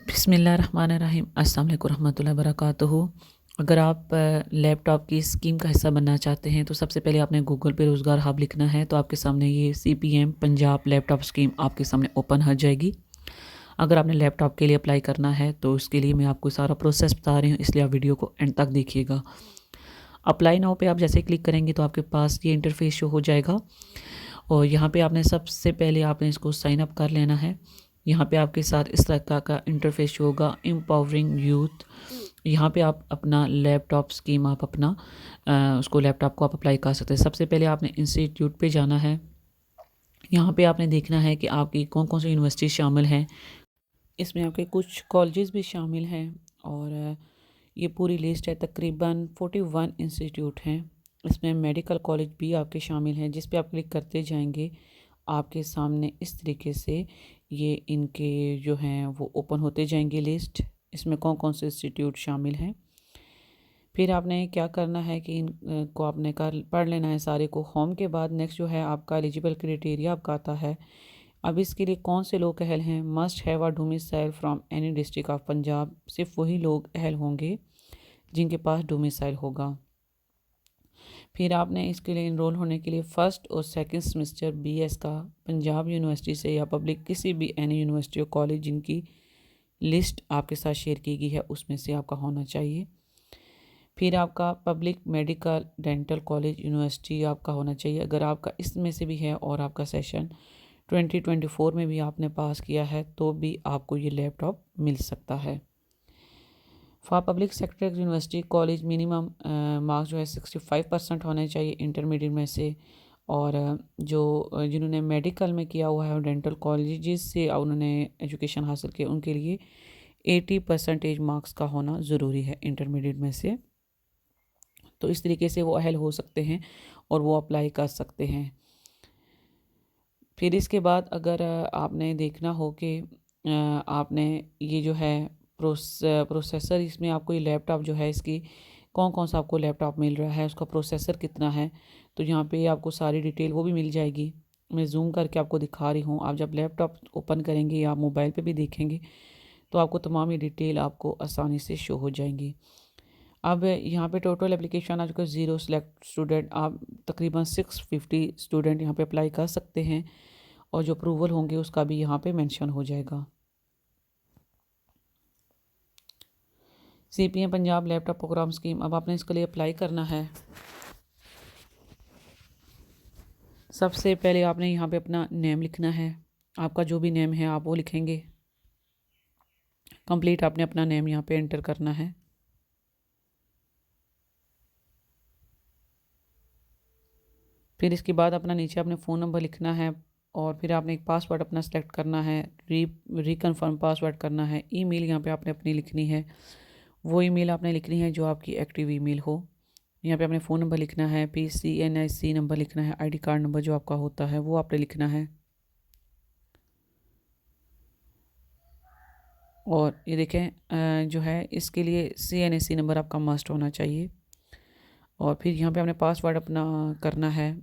बिस्मिल्लाहिर्रहमानिर्रहीम। अस्सलाम वालेकुम रहमतुल्लाहि वबरकातुहू। अगर आप लैपटॉप की स्कीम का हिस्सा बनना चाहते हैं तो सबसे पहले आपने गूगल पे रोज़गार हब लिखना है, तो आपके सामने ये सीपीएम पंजाब लैपटॉप स्कीम आपके सामने ओपन हो जाएगी। अगर आपने लैपटॉप के लिए अप्लाई करना है तो उसके लिए मैं आपको सारा प्रोसेस बता रही हूँ, इसलिए आप वीडियो को एंड तक देखिएगा। अप्लाई नाउ पे आप जैसे क्लिक करेंगे तो आपके पास ये इंटरफेस शो हो जाएगा और यहाँ पे आपने सबसे पहले आपने इसको साइन अप कर लेना है। यहाँ पे आपके साथ इस तरह का इंटरफेस शो होगा, एम्पावरिंग यूथ। यहाँ पे आप अपना लैपटॉप स्कीम आप अपना उसको लैपटॉप को आप अप्लाई कर सकते हैं। सबसे पहले आपने इंस्टीट्यूट पे जाना है। यहाँ पे आपने देखना है कि आपकी कौन कौन सी यूनिवर्सिटी शामिल हैं। इसमें आपके कुछ कॉलेजेस भी शामिल हैं और ये पूरी लिस्ट है। तकरीबन 41 इंस्टीट्यूट हैं। इसमें मेडिकल कॉलेज भी आपके शामिल हैं। जिस पे आप क्लिक करते जाएंगे आपके सामने इस तरीके से ये इनके जो हैं वो ओपन होते जाएंगे लिस्ट। इसमें कौन कौन से इंस्टीट्यूट शामिल हैं। फिर आपने क्या करना है कि इन को आपने कर पढ़ लेना है सारे को। होम के बाद नेक्स्ट जो है आपका एलिजिबल क्राइटेरिया आपका आता है। अब इसके लिए कौन से लोग अहल हैं। Must have a domicile from any district of Punjab. सिर्फ वही लोग अहल होंगे जिनके पास डोमिसाइल होगा। फिर आपने इसके लिए इनरोल होने के लिए फ़र्स्ट और सेकंड सेमेस्टर बीएस का पंजाब यूनिवर्सिटी से या पब्लिक किसी भी एनी यूनिवर्सिटी और कॉलेज जिनकी लिस्ट आपके साथ शेयर की गई है उसमें से आपका होना चाहिए। फिर आपका public medical dental college university आपका होना चाहिए। अगर आपका इसमें से भी है और आपका सेशन 2024 में भी आपने पास किया है तो भी आपको ये लैपटॉप मिल सकता है। For public sector university college minimum marks जो है 65% होने चाहिए इंटरमीडिएट में से। और जिन्होंने मेडिकल में किया हुआ है और डेंटल कॉलेज से उन्होंने एजुकेशन हासिल की उनके लिए 80% मार्क्स का होना ज़रूरी है इंटरमीडिएट में से। तो इस तरीके से वो अहल हो सकते हैं और वो अप्लाई कर सकते हैं। फिर इसके बाद अगर आपने देखना हो कि आपने ये जो है प्रोसेसर इसमें आपको ये लैपटॉप जो है इसकी कौन कौन सा आपको लैपटॉप मिल रहा है, उसका प्रोसेसर कितना है, तो यहाँ पे आपको सारी डिटेल वो भी मिल जाएगी। मैं जूम करके आपको दिखा रही हूँ। आप जब लैपटॉप ओपन करेंगे या मोबाइल पे भी देखेंगे तो आपको तमाम ये डिटेल आपको आसानी से शो हो जाएंगी। अब यहाँ पे टोटल एप्लीकेशन आ चुका है 0 सेलेक्ट स्टूडेंट। आप तकरीबन 650 स्टूडेंट यहाँ पे अप्लाई कर सकते हैं और जो अप्रूवल होंगे उसका भी यहाँ पे मेंशन हो जाएगा। CPM Punjab laptop program scheme, अब आपने इसके लिए अप्लाई करना है। सबसे पहले आपने यहाँ पे अपना नेम लिखना है। आपका जो भी नेम है आप वो लिखेंगे। कंप्लीट आपने अपना नेम यहाँ पे एंटर करना है। फिर इसके बाद अपना नीचे अपने फ़ोन नंबर लिखना है और फिर आपने एक पासवर्ड अपना सेलेक्ट करना है। रिकन्फर्म पासवर्ड करना है। ईमेल यहाँ पे आपने अपनी लिखनी है। वो ईमेल आपने लिखनी है जो आपकी एक्टिव ईमेल हो। यहाँ पे अपने फ़ोन नंबर लिखना है। PCNIC नंबर लिखना है। आईडी कार्ड नंबर जो आपका होता है वो आपने लिखना है। और ये देखें जो है इसके लिए CNAC नंबर आपका मस्ट होना चाहिए। और फिर यहाँ पे आपने पासवर्ड अपना करना है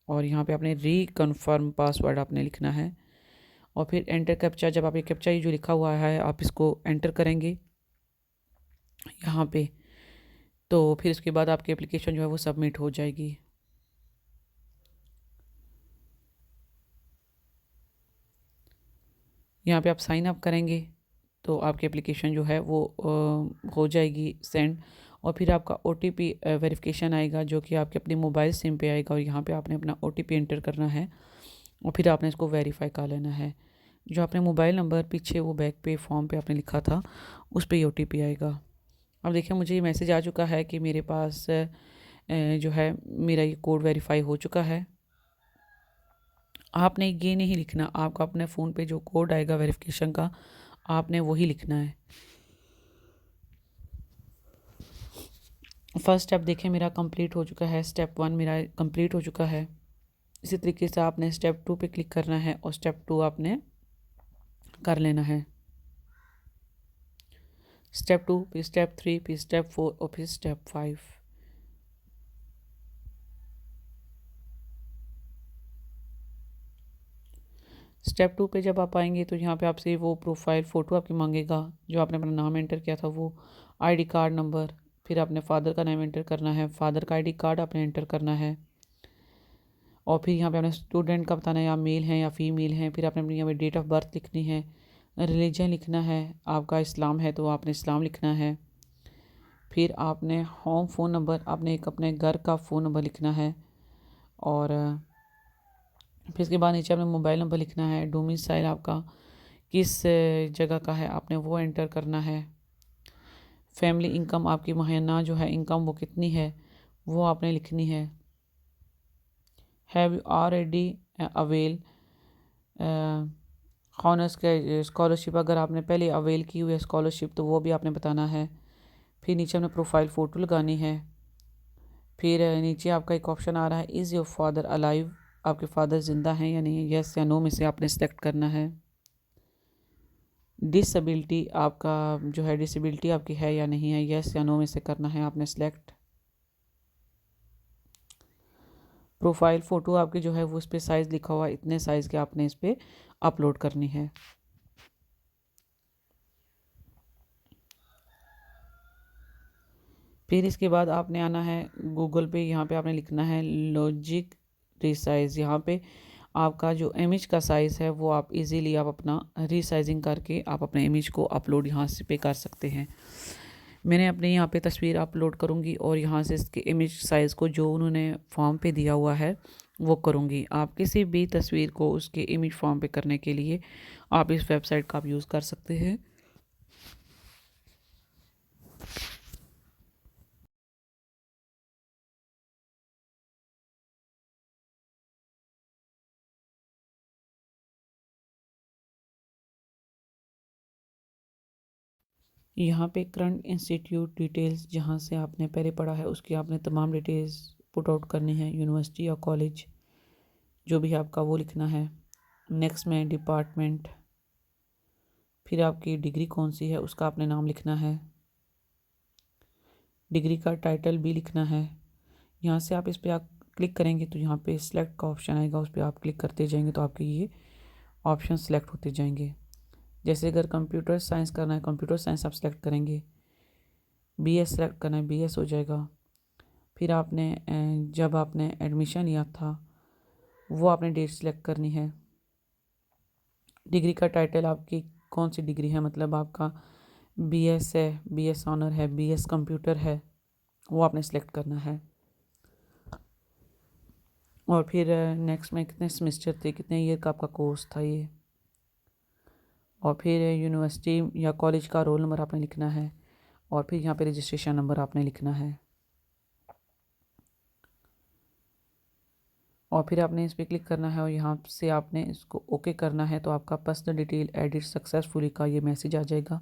और यहाँ पे आपने रिकन्फर्म पासवर्ड आपने लिखना है। और फिर एंटर कैप्चा, जब आप ये कैप्चा ये जो लिखा हुआ है आप इसको एंटर करेंगे यहाँ पे, तो फिर इसके बाद आपकी एप्लीकेशन जो है वो सबमिट हो जाएगी। यहाँ पे आप साइन अप करेंगे तो आपकी एप्लीकेशन जो है वो हो जाएगी सेंड। और फिर आपका OTP वेरिफिकेशन आएगा जो कि आपके अपनी मोबाइल सिम पे आएगा और यहाँ पे आपने अपना OTP एंटर करना है और फिर आपने इसको वेरीफाई कर लेना है। जो आपने मोबाइल नंबर पीछे वो बैक पे फॉर्म पे आपने लिखा था उस पर ये OTP आएगा। अब देखिए मुझे ये मैसेज आ चुका है कि मेरे पास जो है मेरा ये कोड वेरीफाई हो चुका है। आपने ये नहीं लिखना, आपका अपने फ़ोन पे जो कोड आएगा वेरिफिकेशन का आपने वही लिखना है। फर्स्ट स्टेप देखें मेरा कंप्लीट हो चुका है। स्टेप 1 मेरा कंप्लीट हो चुका है। इसी तरीके से आपने स्टेप 2 पे क्लिक करना है और स्टेप 2 आपने कर लेना है। स्टेप 2 फिर स्टेप 3 फिर स्टेप 4 और फिर स्टेप 5। स्टेप 2 पे जब आप आएंगे तो यहाँ पे आपसे वो प्रोफाइल फ़ोटो आपकी मांगेगा, जो आपने अपना नाम एंटर किया था वो, आईडी कार्ड नंबर, फिर अपने फादर का नाम एंटर करना है, फादर का आईडी कार्ड आपने एंटर करना है, और फिर यहाँ पे अपने स्टूडेंट का बताना है या मेल हैं या फीमेल हैं, फिर आपने अपनी यहाँ पे डेट ऑफ बर्थ लिखनी है, रिलीजन लिखना है, आपका इस्लाम है तो आपने इस्लाम लिखना है, फिर आपने होम फ़ोन नंबर, आपने एक अपने घर का फ़ोन नंबर लिखना है, और फिर इसके बाद नीचे आपने मोबाइल नंबर लिखना है, डोमिसाइल आपका किस जगह का है आपने वो एंटर करना है, फैमिली इनकम आपकी महीना जो है इनकम वो कितनी है वो आपने लिखनी है, have you already avail honours के स्कॉलरशिप, अगर आपने पहले अवेल की हुई है स्कॉलरशिप तो वो भी आपने बताना है, फिर नीचे हमने प्रोफाइल फ़ोटो लगानी है, फिर नीचे आपका एक ऑप्शन आ रहा है इज़ योर फादर अलाइव, आपके फादर ज़िंदा हैं या नहीं, येस या नो में से आपने सेलेक्ट करना है, डिसेबिलिटी आपका जो है डिसेबिलिटी आपकी है या नहीं है, येस या नो में से करना है आपने सेलेक्ट, प्रोफाइल फ़ोटो आपकी जो है वो इस पर साइज़ लिखा हुआ है इतने साइज़ के आपने इस पर अपलोड करनी है। फिर इसके बाद आपने आना है गूगल पे, यहाँ पे आपने लिखना है लॉजिक रीसाइज, यहाँ पे आपका जो इमेज का साइज़ है वो आप इजीली आप अपना रीसाइजिंग करके आप अपने इमेज को अपलोड यहाँ से पे कर सकते हैं। मैंने अपने यहाँ पे तस्वीर अपलोड करूँगी और यहाँ से इसके इमेज साइज़ को जो उन्होंने फॉर्म पे दिया हुआ है वो करूँगी। आप किसी भी तस्वीर को उसके इमेज फॉर्म पे करने के लिए आप इस वेबसाइट का आप यूज़ कर सकते हैं। यहाँ पे करंट इंस्टीट्यूट डिटेल्स जहाँ से आपने पहले पढ़ा है उसकी आपने तमाम डिटेल्स पुट आउट करनी है, यूनिवर्सिटी या कॉलेज जो भी है आपका वो लिखना है। नेक्स्ट में डिपार्टमेंट, फिर आपकी डिग्री कौन सी है उसका आपने नाम लिखना है, डिग्री का टाइटल भी लिखना है। यहाँ से आप इस पर आप क्लिक करेंगे तो यहाँ पे सिलेक्ट का ऑप्शन आएगा, उस पर आप क्लिक करते जाएंगे तो आपके ये ऑप्शन सेलेक्ट होते जाएंगे। जैसे अगर कंप्यूटर साइंस करना है कंप्यूटर साइंस आप सेलेक्ट करेंगे, बीएस सेलेक्ट करना है बीएस हो जाएगा। फिर आपने जब आपने एडमिशन लिया था वो आपने डेट सेलेक्ट करनी है। डिग्री का टाइटल आपकी कौन सी डिग्री है, मतलब आपका बीएस है, बीएस ऑनर है, बीएस कंप्यूटर है, वो आपने सेलेक्ट करना है। और फिर नेक्स्ट में कितने सेमेस्टर थे, कितने ईयर का आपका कोर्स था ये, और फिर यूनिवर्सिटी या कॉलेज का रोल नंबर आपने लिखना है, और फिर यहाँ पे रजिस्ट्रेशन नंबर आपने लिखना है। और फिर आपने इस पर क्लिक करना है और यहाँ से आपने इसको ओके करना है तो आपका पर्सनल डिटेल एडिट सक्सेसफुली का ये मैसेज आ जाएगा,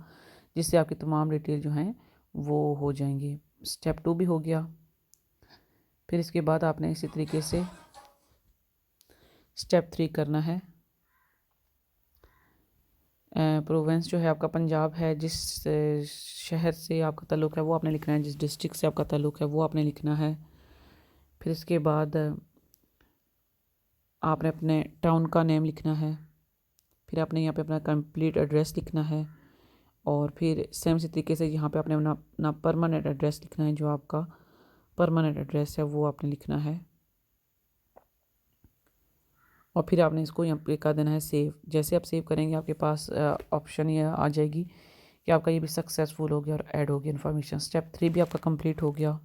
जिससे आपकी तमाम डिटेल जो हैं वो हो जाएंगी। स्टेप 2 भी हो गया। फिर इसके बाद आपने इसी तरीके से स्टेप 3 करना है। प्रोवेंस जो है आपका पंजाब है, जिस शहर से आपका ताल्लुक़ है वो आपने लिखना है, जिस डिस्ट्रिक्ट से आपका ताल्लुक़ है वो आपने लिखना है। फिर इसके बाद आपने अपने टाउन का नेम लिखना है, फिर आपने यहाँ पे अपना कंप्लीट एड्रेस लिखना है, और फिर सेम इसी तरीके से यहाँ पे आपने अपना परमानेंट एड्रेस लिखना है, जो आपका परमानेंट एड्रेस है वो आपने लिखना है। और फिर आपने इसको यहाँ पे कर देना है सेव। जैसे आप सेव करेंगे आपके पास ऑप्शन ये आ जाएगी कि आपका ये भी सक्सेसफुल हो गया और ऐड हो गया इन्फॉर्मेशन। स्टेप 3 भी आपका कंप्लीट हो गया।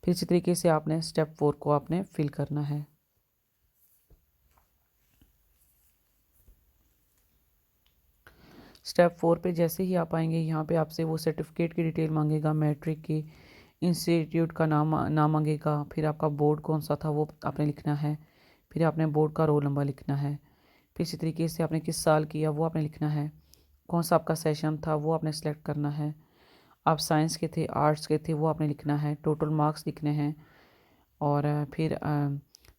फिर इसी तरीके से आपने स्टेप 4 को आपने फिल करना है। स्टेप 4 पे जैसे ही आप आएंगे यहाँ पे आपसे वो सर्टिफिकेट की डिटेल मांगेगा, मैट्रिक की, इंस्टीट्यूट का नाम मांगेगा, फिर आपका बोर्ड कौन सा था वो आपने लिखना है, फिर आपने बोर्ड का रोल नंबर लिखना है, फिर इसी तरीके से आपने किस साल किया वो आपने लिखना है, कौन सा आपका सेशन था वो आपने सेलेक्ट करना है, आप साइंस के थे आर्ट्स के थे वो आपने लिखना है, टोटल मार्क्स लिखने हैं, और फिर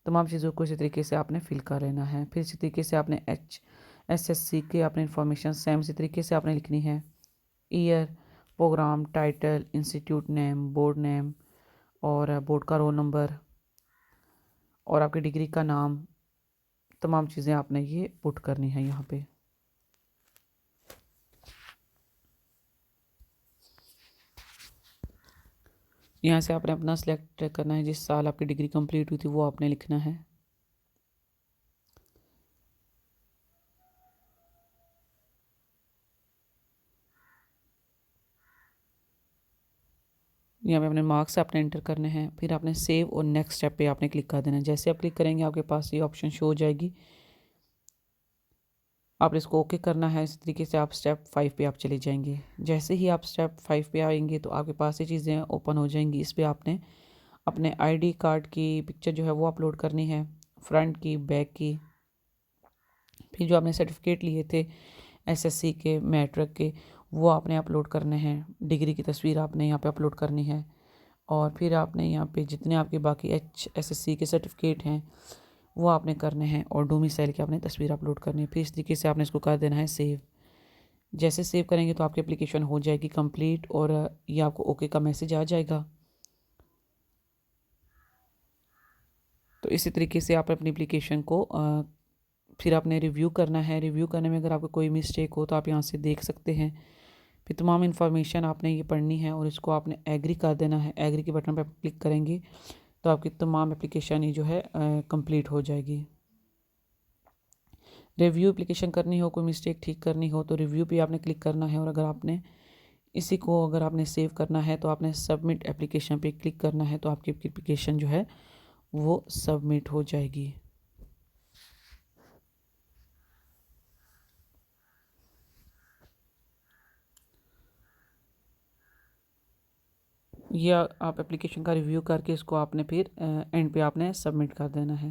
तमाम चीज़ों को इसी तरीके से आपने फिल कर लेना है। फिर इसी तरीके से आपने HSC के आपने इन्फॉर्मेशन सेम इसी तरीके से आपने लिखनी है, year, program, title, institute name, board name, और बोर्ड का रोल नंबर, और आपकी डिग्री का नाम, तमाम चीज़ें आपने ये पुट करनी है यहाँ पे। यहाँ से आपने अपना सिलेक्ट करना है, जिस साल आपकी डिग्री कंप्लीट हुई थी वो आपने लिखना है। यहाँ पे अपने मार्क्स आपने एंटर करने हैं, फिर आपने सेव और नेक्स्ट स्टेप पे आपने क्लिक कर देना है। जैसे आप क्लिक करेंगे आपके पास ये ऑप्शन शो हो जाएगी, आपने इसको ओके करना है। इस तरीके से आप स्टेप 5 पे आप चले जाएंगे। जैसे ही आप स्टेप 5 पे आएंगे तो आपके पास ये चीज़ें ओपन हो जाएंगी। इस पर आपने अपने आईडी कार्ड की पिक्चर जो है वो अपलोड करनी है, फ्रंट की, बैक की। फिर जो आपने सर्टिफिकेट लिए थे एसएससी के, मैट्रिक के, वो आपने अपलोड करने हैं। डिग्री की तस्वीर आपने यहाँ पे अपलोड करनी है। और फिर आपने यहाँ पे जितने आपके बाकी एसएससी के सर्टिफिकेट हैं वो आपने करने हैं, और डोमिसाइल की आपने तस्वीर अपलोड करनी है। फिर इस तरीके से आपने इसको कर देना है सेव। जैसे सेव करेंगे तो आपकी एप्लीकेशन हो जाएगी कंप्लीट, और ये आपको ओके का मैसेज आ जाएगा। तो इसी तरीके से आप अपनी एप्लीकेशन को फिर आपने रिव्यू करना है। रिव्यू करने में अगर आपको कोई मिस्टेक हो तो आप यहाँ से देख सकते हैं। फिर तमाम इन्फॉर्मेशन आपने ये पढ़नी है और इसको आपने एग्री कर देना है। एग्री के बटन पर आप क्लिक करेंगे तो आपकी तमाम एप्लीकेशन ही जो है कंप्लीट हो जाएगी। रिव्यू एप्लीकेशन करनी हो, कोई मिस्टेक ठीक करनी हो तो रिव्यू पे आपने क्लिक करना है। और अगर आपने इसी को अगर आपने सेव करना है तो आपने सबमिट एप्लीकेशन पे क्लिक करना है, तो आपकी एप्लीकेशन जो है वो सबमिट हो जाएगी। या आप एप्लीकेशन का रिव्यू करके इसको आपने फिर एंड पे आपने सबमिट कर देना है।